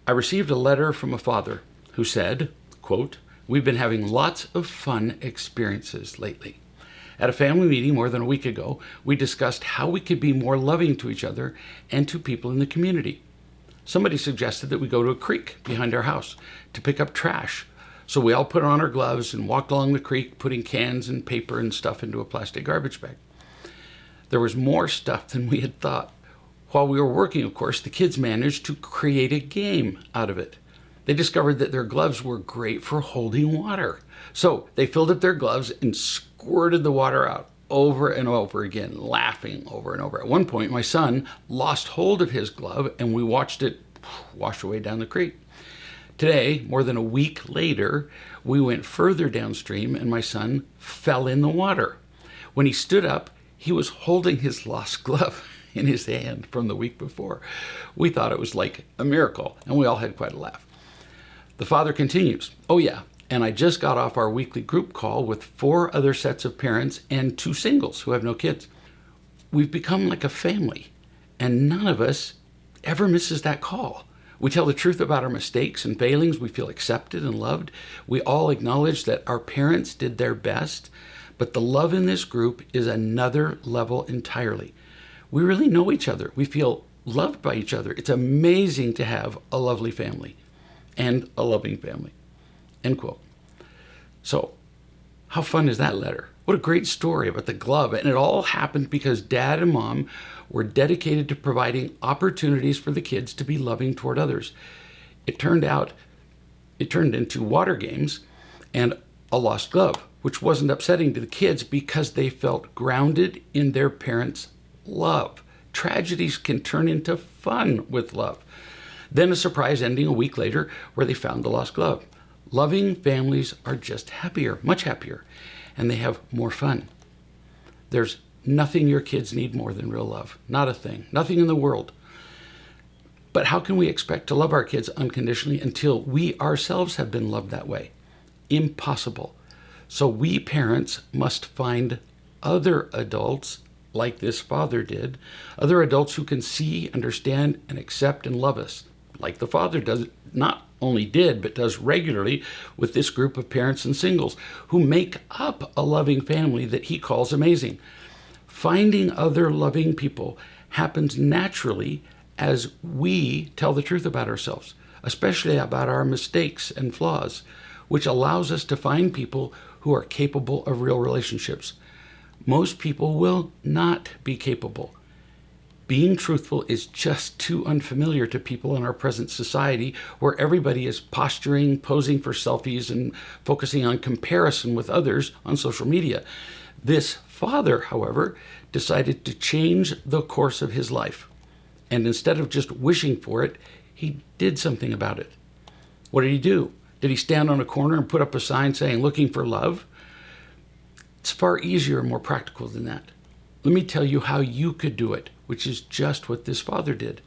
I received a letter from a father who said, quote, "We've been having lots of fun experiences lately. At a family meeting more than a week ago, we discussed how we could be more loving to each other and to people in the community. Somebody suggested that we go to a creek behind our house to pick up trash. So we all put on our gloves and walked along the creek, putting cans and paper and stuff into a plastic garbage bag. There was more stuff than we had thought. While we were working, of course, the kids managed to create a game out of it. They discovered that their gloves were great for holding water. So they filled up their gloves and squirted the water out over and over again, laughing over and over. At one point, my son lost hold of his glove and we watched it wash away down the creek. Today, more than a week later, we went further downstream and my son fell in the water. When he stood up, he was holding his lost glove in his hand from the week before. We thought it was like a miracle, and we all had quite a laugh." The father continues, "Oh yeah, and I just got off our weekly group call with 4 other sets of parents and 2 singles who have no kids. We've become like a family, and none of us ever misses that call. We tell the truth about our mistakes and failings. We feel accepted and loved. We all acknowledge that our parents did their best, but the love in this group is another level entirely. We really know each other. We feel loved by each other. It's amazing to have a lovely family and a loving family." End quote. So, how fun is that letter? What a great story about the glove. And it all happened because dad and mom were dedicated to providing opportunities for the kids to be loving toward others. It turned into water games and a lost glove, which wasn't upsetting to the kids because they felt grounded in their parents' love. Tragedies can turn into fun with love. Then a surprise ending a week later where they found the lost glove. Loving families are just happier, much happier, and they have more fun. There's nothing your kids need more than real love. Not a thing. Nothing in the world. But how can we expect to love our kids unconditionally until we ourselves have been loved that way? Impossible. So we parents must find other adults like this father did, other adults who can see, understand, and accept and love us, like the father does, not only did, but does regularly with this group of parents and singles who make up a loving family that he calls amazing. Finding other loving people happens naturally as we tell the truth about ourselves, especially about our mistakes and flaws, which allows us to find people who are capable of real relationships. Most people will not be capable. Being truthful is just too unfamiliar to people in our present society where everybody is posturing, posing for selfies, and focusing on comparison with others on social media. This father, however, decided to change the course of his life. And instead of just wishing for it, he did something about it. What did he do? Did he stand on a corner and put up a sign saying, "Looking for love"? It's far easier and more practical than that. Let me tell you how you could do it, which is just what this father did.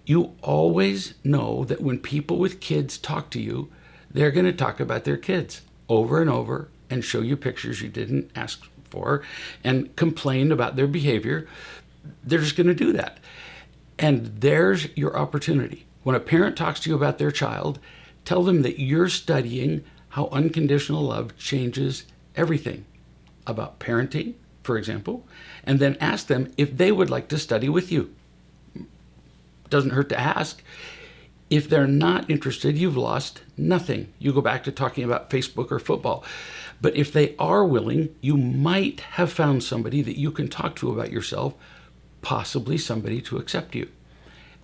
You always know that when people with kids talk to you, they're going to talk about their kids over and over and show you pictures you didn't ask for and complain about their behavior. They're just going to do that. And there's your opportunity. When a parent talks to you about their child, tell them that you're studying how unconditional love changes everything about parenting, for example, and then ask them if they would like to study with you. Doesn't hurt to ask. If they're not interested, you've lost nothing. You go back to talking about Facebook or football. But if they are willing, you might have found somebody that you can talk to about yourself, possibly somebody to accept you.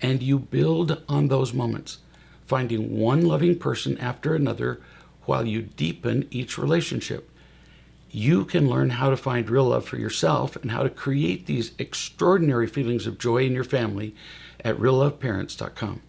And you build on those moments, finding one loving person after another while you deepen each relationship. You can learn how to find real love for yourself and how to create these extraordinary feelings of joy in your family at realloveparents.com.